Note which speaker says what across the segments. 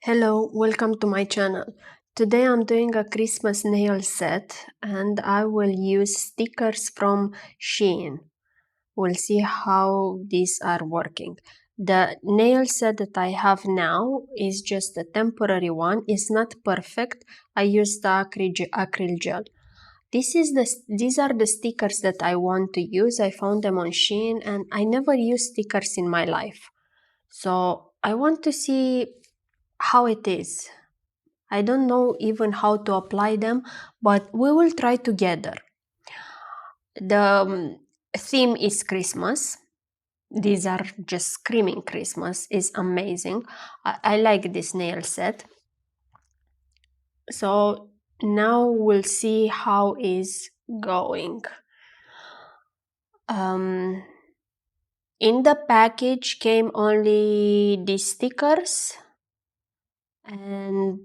Speaker 1: Hello, welcome to my channel. Today I'm doing a Christmas nail set and I will use stickers from Shein. We'll see how these are working. The nail set that I have now is just a temporary one. It's not perfect. I used the acryl gel. These are the stickers that I want to use. I found them on Shein and I never used stickers in my life. So I want to see how it is. I don't know even how to apply them, but we will try together. The theme is Christmas. These are just screaming Christmas. It's amazing. I like this nail set. So now we'll see how is going. In the package came only the stickers and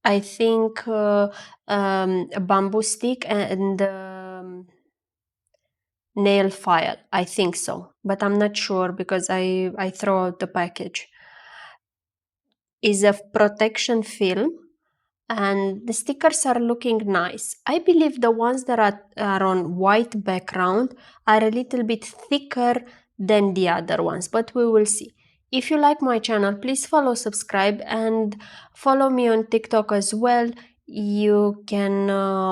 Speaker 1: I think a bamboo stick and nail file. I think so, but I'm not sure because I throw out the package. Is a protection film and the stickers are looking nice. I believe the ones that are on white background are a little bit thicker than the other ones, but we will see. If you like my channel, please follow, subscribe, and follow me on TikTok as well. You can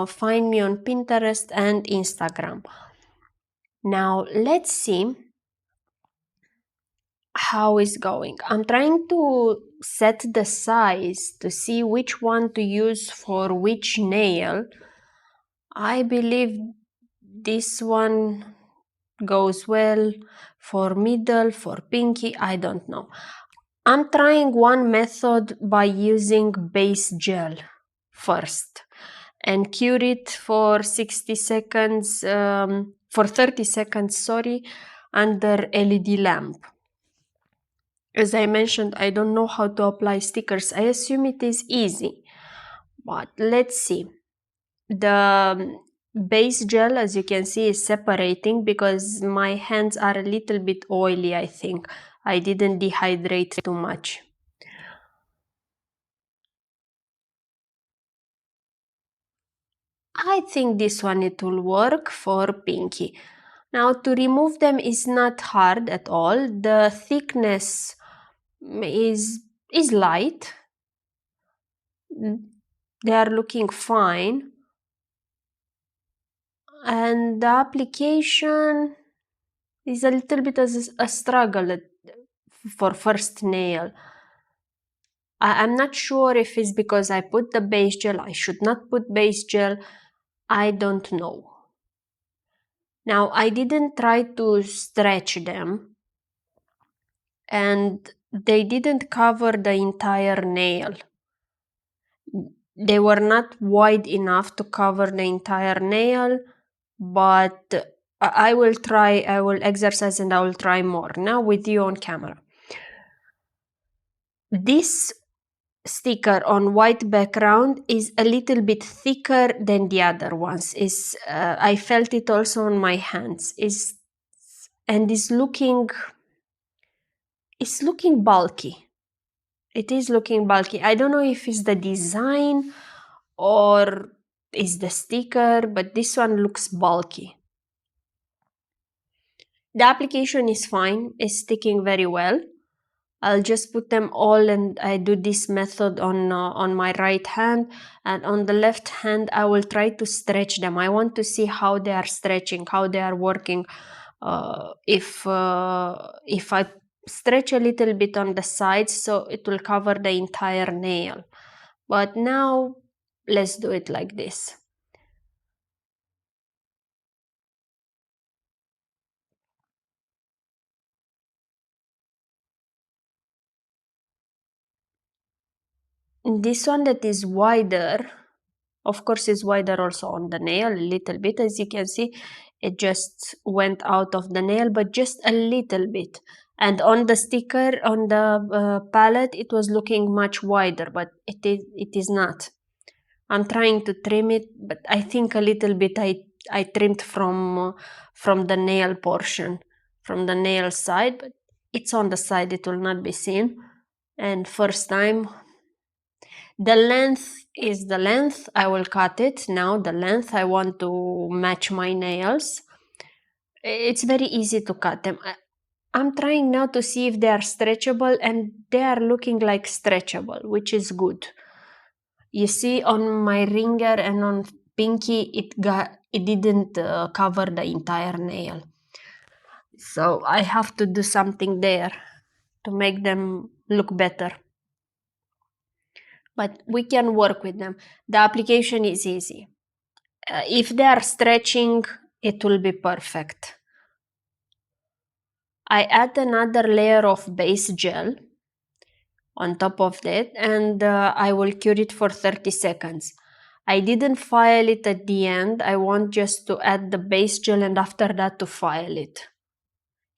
Speaker 1: find me on Pinterest and Instagram. Now let's see how it's going. I'm trying to set the size to see which one to use for which nail. I believe this one goes well for middle, for pinky, I don't know. I'm trying one method by using base gel first and cure it for 60 seconds, for 30 seconds, sorry, under LED lamp. As I mentioned, I don't know how to apply stickers. I assume it is easy, but let's see. The base gel, as you can see, is separating because my hands are a little bit oily, I think. I didn't dehydrate too much. I think this one it will work for pinky. Now to remove them is not hard at all. The thickness is light. They are looking fine. And the application is a little bit as a struggle for first nail. I'm not sure if it's because I put the base gel, I should not put base gel, I don't know. Now I didn't try to stretch them and they didn't cover the entire nail. They were not wide enough to cover the entire nail, but I will try, I will exercise and I will try more now with you on camera. This sticker on white background is a little bit thicker than the other ones. I felt it also on my hands. And it's looking bulky. It is looking bulky. I don't know if it's the design or is the sticker, but this one looks bulky. The application is fine, it's sticking very well. I'll just put them all and I do this method on my right hand, and on the left hand I will try to stretch them. I want to see how they are stretching, how they are working. If I stretch a little bit on the sides, so it will cover the entire nail. But now let's do it like this. This one that is wider, of course, is wider also on the nail a little bit. As you can see, it just went out of the nail, but just a little bit. And on the sticker, on the palette, it was looking much wider, but it is not. I'm trying to trim it, but I think a little bit I trimmed from the nail portion, from the nail side, but it's on the side, it will not be seen. And first time, the length is the length. I will cut it now. The length, I want to match my nails. It's very easy to cut them. I'm trying now to see if they are stretchable, and they are looking like stretchable, which is good. You see, on my ringer and on pinky, it didn't cover the entire nail. So I have to do something there to make them look better. But we can work with them. The application is easy. If they are stretching, it will be perfect. I add another layer of base gel on top of that, and I will cure it for 30 seconds. I didn't file it at the end. I want just to add the base gel and after that to file it.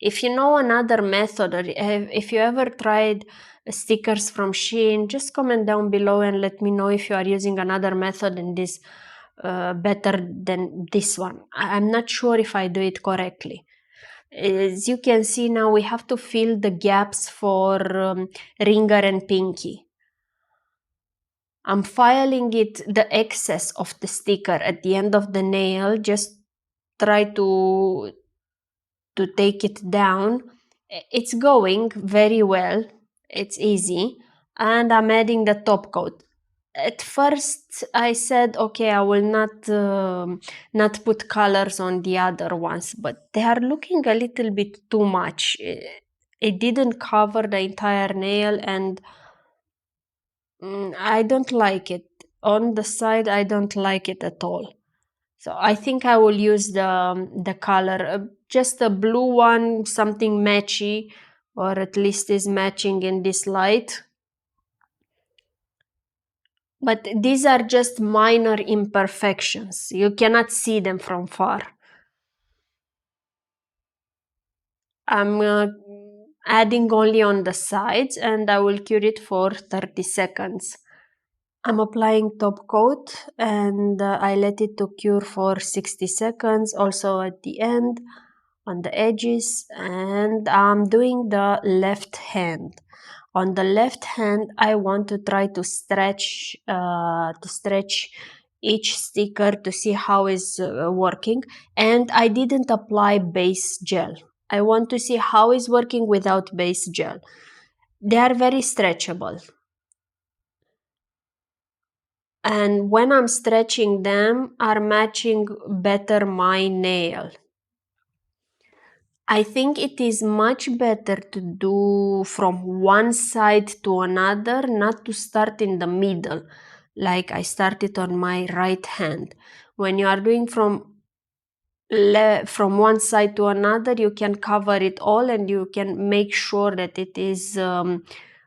Speaker 1: If you know another method, or if you ever tried stickers from Shein, just comment down below and let me know if you are using another method and this better than this one. I'm not sure if I do it correctly. As you can see now, we have to fill the gaps for ringer and pinky. I'm filing it, the excess of the sticker at the end of the nail, just try to take it down. It's going very well, it's easy, and I'm adding the top coat. At first I said, okay, I will not put colors on the other ones, but they are looking a little bit too much. It didn't cover the entire nail, and I don't like it. On the side, I don't like it at all. So I think I will use the color, just a blue one, something matchy, or at least is matching in this light. But these are just minor imperfections. You cannot see them from far. I'm adding only on the sides, and I will cure it for 30 seconds. I'm applying top coat, and I let it to cure for 60 seconds, also at the end on the edges, and I'm doing the left hand. On the left hand, I want to try to stretch each sticker to see how is working, and I didn't apply base gel. I want to see how is working without base gel. They are very stretchable. And when I'm stretching them, are matching better my nail. I think it is much better to do from one side to another, not to start in the middle, like I started on my right hand. When you are doing from one side to another, you can cover it all and you can make sure that it is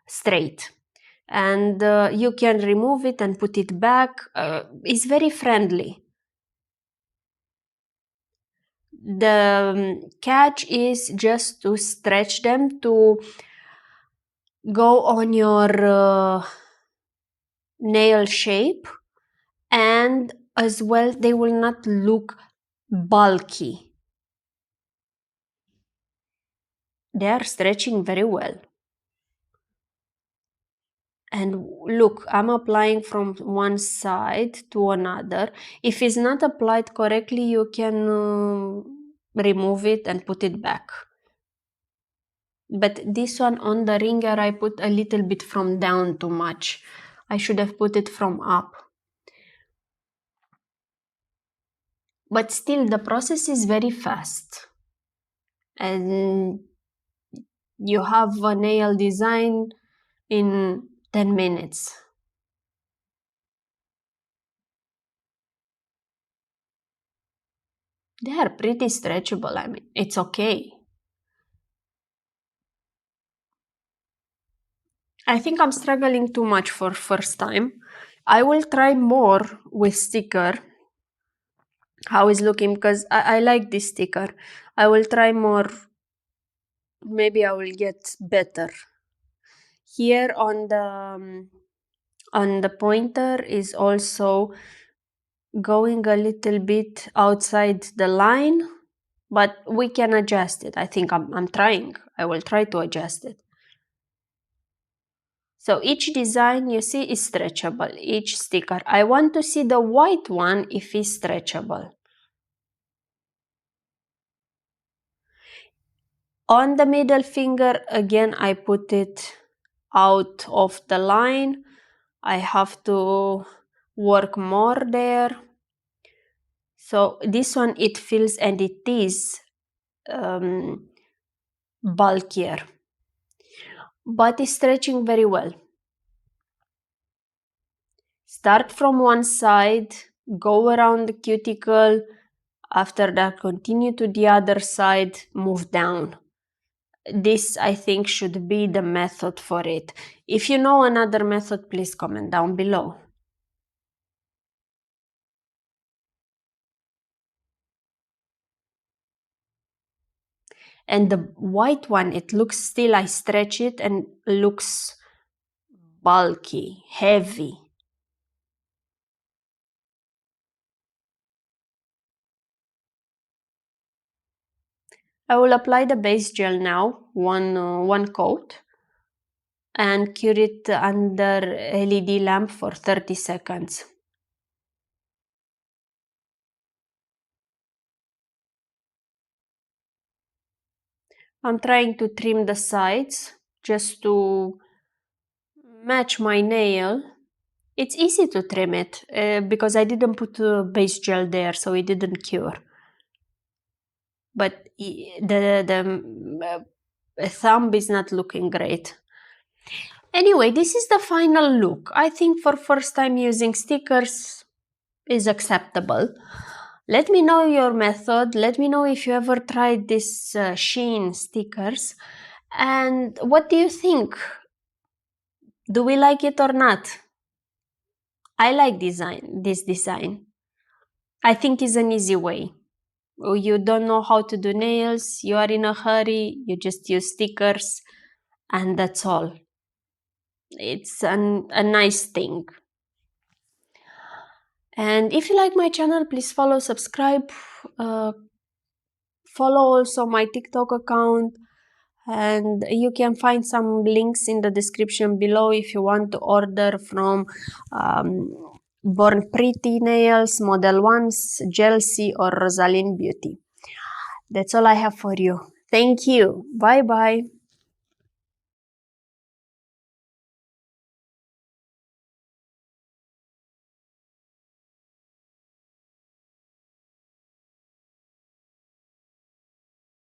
Speaker 1: straight. And you can remove it and put it back. It's very friendly. The catch is just to stretch them to go on your nail shape, and as well they will not look bulky. They are stretching very well. And look, I'm applying from one side to another. If it's not applied correctly, you can remove it and put it back. But this one on the ringer, I put a little bit from down too much. I should have put it from up. But still, the process is very fast. And you have a nail design in 10 minutes. They are pretty stretchable. I mean, it's okay. I think I'm struggling too much for first time. I will try more with sticker. How is looking, because I like this sticker. I will try more. Maybe I will get better. Here on the pointer is also going a little bit outside the line, but we can adjust it. I think I'm trying. I will try to adjust it. So each design you see is stretchable, each sticker. I want to see the white one if it's stretchable. On the middle finger, again, I put it out of the line. I have to work more there. So this one, it feels and it is bulkier, but it's stretching very well. Start from one side, go around the cuticle, after that continue to the other side, move down. This, I think, should be the method for it. If you know another method, please comment down below. And the white one, it looks still, I stretch it and looks bulky, heavy. I will apply the base gel now, one coat, and cure it under LED lamp for 30 seconds. I'm trying to trim the sides just to match my nail. It's easy to trim it because I didn't put base gel there, so it didn't cure. But the thumb is not looking great. Anyway, this is the final look. I think for first time using stickers is acceptable. Let me know your method. Let me know if you ever tried this Shein stickers. And what do you think? Do we like it or not? I like this design. I think it's an easy way. You don't know how to do nails, you are in a hurry, you just use stickers, and that's all. It's a nice thing. And if you like my channel, please follow, subscribe, follow also my TikTok account, and you can find some links in the description below if you want to order from Born Pretty Nails, Modelones, Jelcie, or Rosalind Beauty. That's all I have for you. Thank you. Bye bye.